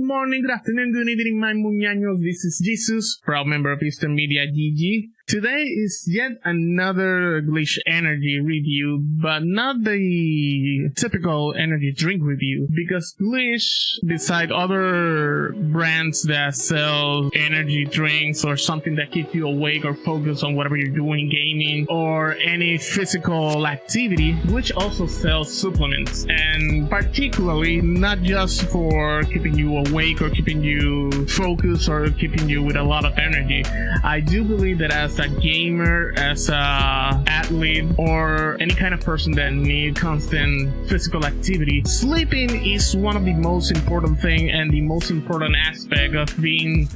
morning, good afternoon, good evening, my muñaños. This is Jesus, proud member of Eastern Media GG. Today is yet another Glytch Energy review, but not the typical energy drink review, because Glytch, beside other brands that sell energy drinks or something that keeps you awake or focused on whatever you're doing, gaming, or any physical activity, Glytch also sells supplements, and particularly not just for keeping you awake or keeping you focused or keeping you with a lot of energy. I do believe that as a gamer, as a athlete, or any kind of person that needs constant physical activity, sleeping is one of the most important thing and the most important aspect of being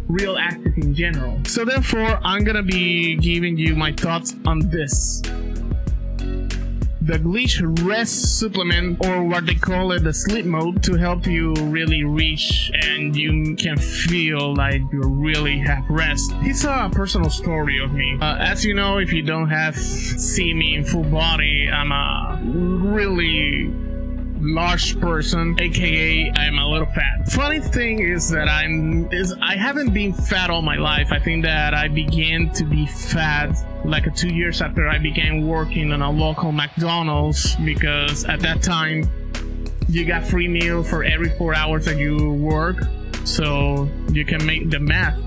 real active in general. So therefore, I'm gonna be giving you my thoughts on this. The Glytch Rez supplement, or what they call it, the sleep mode, to help you really reach and you can feel like you really have rest. It's a personal story of me. As you know, if you don't have seen me in full body, I'm a really large person, aka I'm a little fat. Funny thing is that I haven't been fat all my life. I think that I began to be fat like 2 years after I began working on a local McDonald's, because at that time you got free meal for every 4 hours that you work, so you can make the math.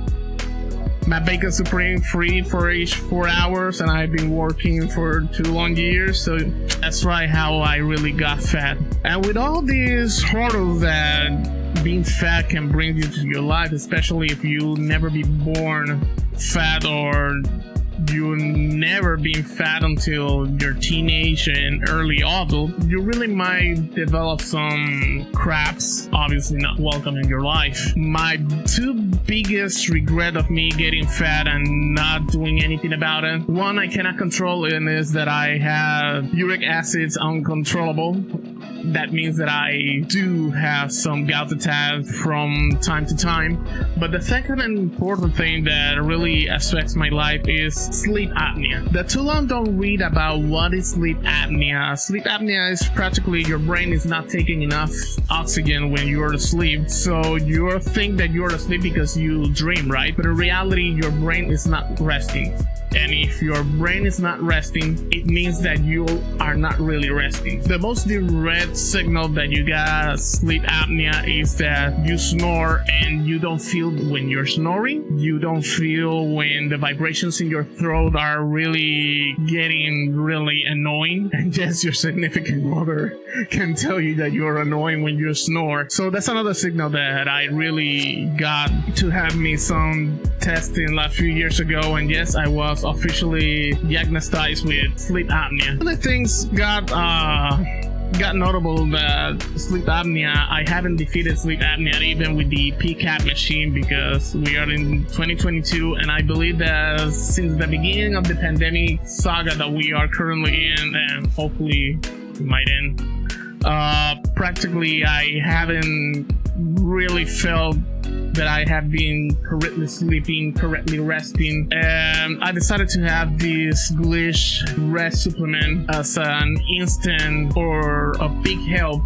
My bacon supreme free for each 4 hours, and I've been working for 2 long years, so that's right how I really got fat. And with all these hurdles that being fat can bring you to your life, especially if you never be born fat or you never been fat until your teenage and early adult, you really might develop some craps, obviously not welcome in your life. My 2 biggest regret of me getting fat and not doing anything about it: one, I cannot control it, and is that I have uric acids uncontrollable. That means that I do have some gout attacks from time to time. But the second important thing that really affects my life is sleep apnea. The too long don't read about what is sleep apnea. Sleep apnea is practically your brain is not taking enough oxygen when you're asleep. So you think that you're asleep because you dream, right? But in reality, your brain is not resting. And if your brain is not resting, it means that you are not really resting. The most direct signal that you got sleep apnea is that you snore and you don't feel when you're snoring. You don't feel when the vibrations in your throat are really getting really annoying. And yes, your significant other can tell you that you're annoying when you snore. So that's another signal that I really got to have me some testing a few years ago. And yes, I was officially diagnosed with sleep apnea. Other things got notable that sleep apnea, I haven't defeated sleep apnea even with the PCAP machine, because we are in 2022, and I believe that since the beginning of the pandemic saga that we are currently in, and hopefully it might end, practically I haven't really felt that I have been correctly sleeping, correctly resting, and I decided to have this Glytch Rez supplement as an instant or a big help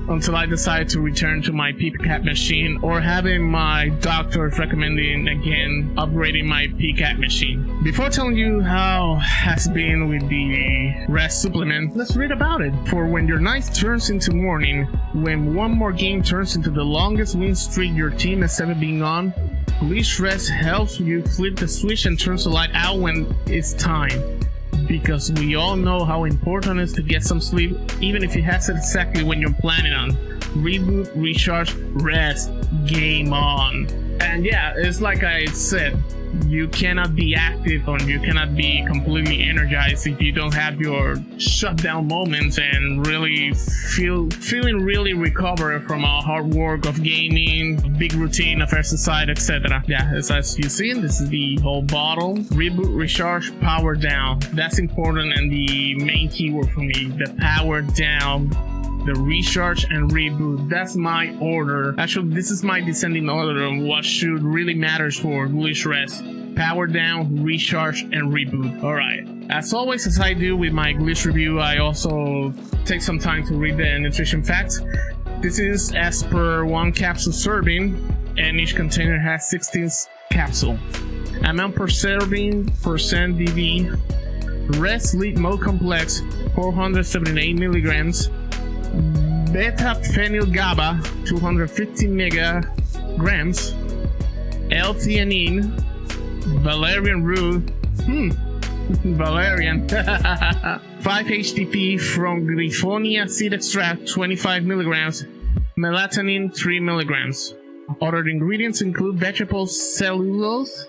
until I decide to return to my PCAP machine, or having my doctors recommending again upgrading my PCAP machine. Before telling you how has been with the Rez supplement, let's read about it. For when your night turns into morning, when one more game turns into the longest win streak your team has ever been on, Glytch Rez helps you flip the switch and turns the light out when it's time. Because we all know how important it is to get some sleep, even if it hasn't exactly when you're planning on. Reboot, recharge, rest, game on. And yeah, it's like I said, you cannot be active or you cannot be completely energized if you don't have your shutdown moments and really feeling really recovered from a hard work of gaming, big routine of exercise, etc. Yeah, as you see, this is the whole bottle. Reboot, recharge, power down. That's important, and the main keyword for me, the power down, the recharge and reboot. That's my order. Actually, this is my descending order of what should really matters for Glytch Rez. Power down, recharge, and reboot. Alright. As always, as I do with my Glytch review, I also take some time to read the nutrition facts. This is as per 1 capsule serving, and each container has 16 capsule. Amount per serving, percent DV. Rest Sleep Mode Complex, 478 milligrams. Beta phenyl GABA, 250 megagrams. L-theanine, valerian root, valerian, 5 HTP from Glyphonia seed extract, 25 milligrams. Melatonin, 3 milligrams. Other ingredients include vegetable cellulose,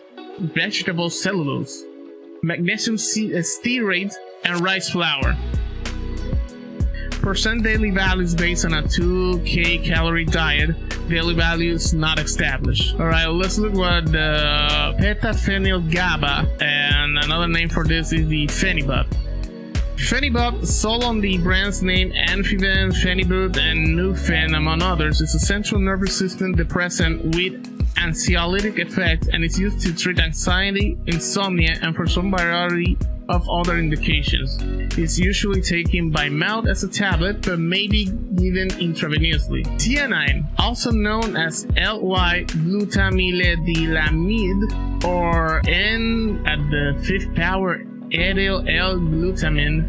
magnesium stearate, and rice flour. Percent daily value is based on a 2K calorie diet. Daily value is not established. Alright, let's look what the petaphenyl GABA, and another name for this is the Phenibut. Phenibut, sold on the brands name Amphiben, Phenibut, and Nufen, among others, is a central nervous system depressant with anxiolytic effect and is used to treat anxiety, insomnia, and for some variety of other indications. It's usually taken by mouth as a tablet, but may be given intravenously. Theanine, also known as L-Y-glutamiledylamide or N at the 5th power aryl L-glutamine,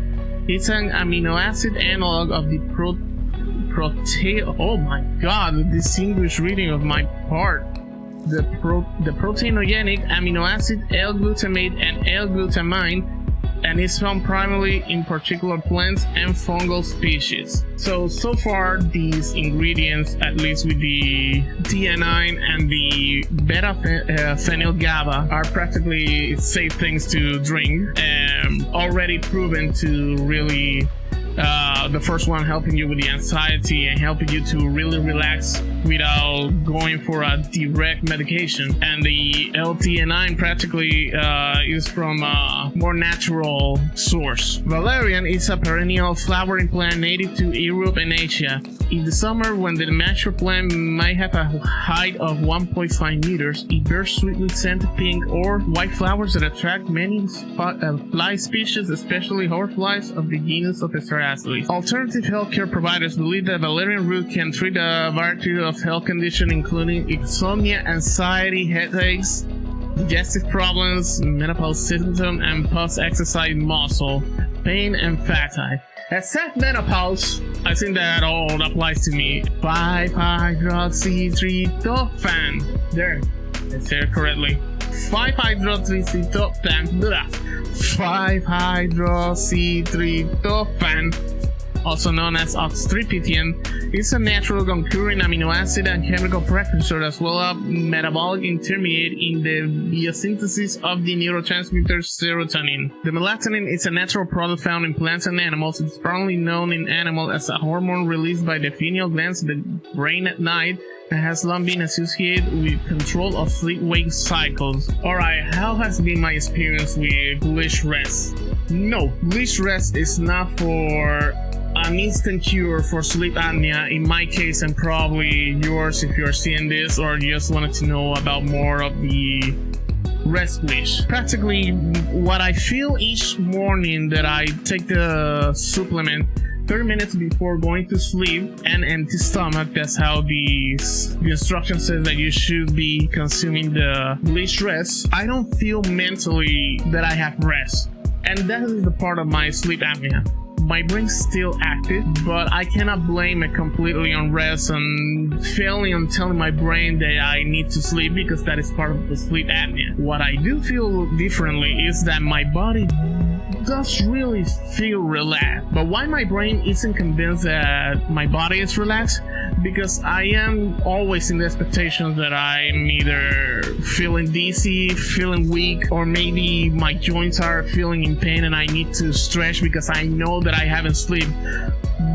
it's an amino acid analog of the oh my god, the distinguished reading of my part. The proteinogenic amino acid L-glutamate and L-glutamine, and is found primarily in particular plants and fungal species. So far these ingredients, at least with the theanine and the beta-phenyl GABA, are practically safe things to drink and already proven to really the first one helping you with the anxiety and helping you to really relax without going for a direct medication. And the L-theanine practically is from a more natural source. Valerian is a perennial flowering plant native to Europe and Asia. In the summer, when the mature plant might have a height of 1.5 meters, it bears sweetly scented pink or white flowers that attract many fly species, especially horseflies of the genus of Asteracales. Alternative healthcare providers believe that valerian root can treat a variety of health conditions, including insomnia, anxiety, headaches, digestive problems, menopause symptoms, and post-exercise muscle pain and fatigue. Except menopause, I think that all applies to me. 5-hydroxytryptophan. There, I said it correctly. 5-hydroxytryptophan, also known as oxytryptophan, is a natural concurrent amino acid and chemical precursor as well as metabolic intermediate in the biosynthesis of the neurotransmitter serotonin. The melatonin is a natural product found in plants and animals. It's primarily known in animals as a hormone released by the pineal glands in the brain at night, and has long been associated with control of sleep-wake cycles. Alright, how has been my experience with Glytch Rez? No, Glytch Rez is not for an instant cure for sleep apnea in my case, and probably yours if you're seeing this or just wanted to know about more of the rest glitch. Practically what I feel each morning that I take the supplement 30 minutes before going to sleep and empty stomach. That's how the instruction says that you should be consuming the Glytch Rez. I don't feel mentally that I have rest, and that is the part of my sleep apnea. My brain's still active, but I cannot blame it completely on rest and failing on telling my brain that I need to sleep, because that is part of the sleep apnea. What I do feel differently is that my body does really feel relaxed. But why my brain isn't convinced that my body is relaxed? Because I am always in the expectations that I'm either feeling dizzy, feeling weak, or maybe my joints are feeling in pain and I need to stretch because I know that I haven't slept.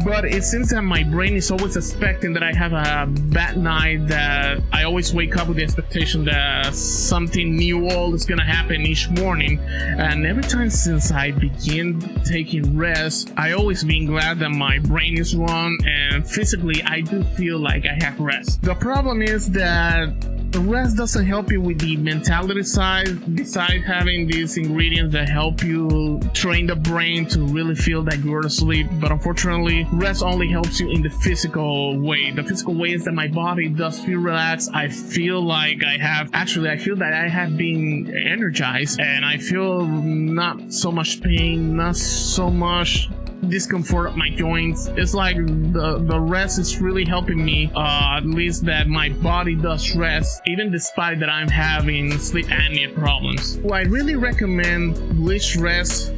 But it seems that my brain is always expecting that I have a bad night, that I always wake up with the expectation that something new old is gonna happen each morning. And every time since I begin taking rest, I always been glad that my brain is wrong, and physically I do feel like I have rest. The problem is that the rest doesn't help you with the mentality side, besides having these ingredients that help you train the brain to really feel that you're asleep. But unfortunately, rest only helps you in the physical way. The physical way is that my body does feel relaxed. I feel like I feel that I have been energized, and I feel not so much pain, not so much discomfort of my joints. It's like the rest is really helping me, at least that my body does rest, even despite that I'm having sleep apnea problems. So I really recommend Glytch Rez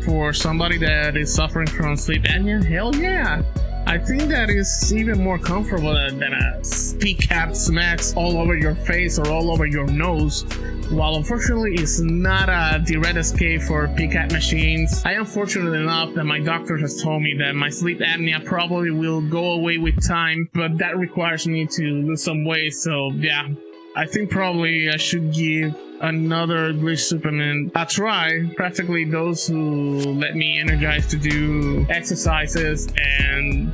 for somebody that is suffering from sleep apnea. Hell yeah! I think that is even more comfortable than a speak-cap smacks all over your face or all over your nose. While unfortunately it's not a direct escape for PCAP machines, I am fortunate enough that my doctor has told me that my sleep apnea probably will go away with time, but that requires me to lose some weight, so yeah. I think probably I should give another Glytch supplement a try. Practically those who let me energize to do exercises and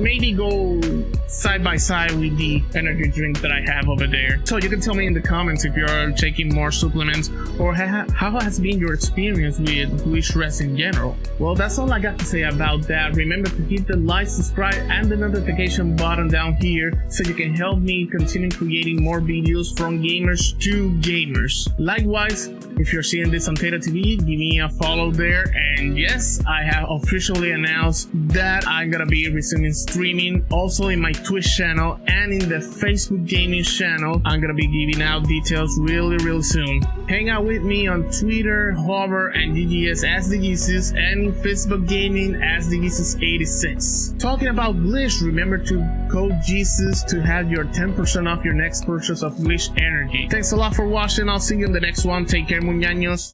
maybe go side by side with the energy drink that I have over there. So you can tell me in the comments if you're taking more supplements, or how has been your experience with Glytch Rez in general. Well, that's all I got to say about that. Remember to hit the like, subscribe, and the notification button down here so you can help me continue creating more videos from gamers to gamers. Likewise, if you're seeing this on Tata TV, give me a follow there. And yes, I have officially announced that I'm gonna be resuming streaming also in my Twitch channel and in the Facebook gaming channel. I'm gonna be giving out details really soon. Hang out with me on Twitter, Hover, and DGS as DGS, and in Facebook gaming as DGS86. Talking about Glytch, remember to code Jesus to have your 10% off your next purchase of Glytch Energy. Thanks a lot for watching. I'll see you in the next one. Take care, muñaños.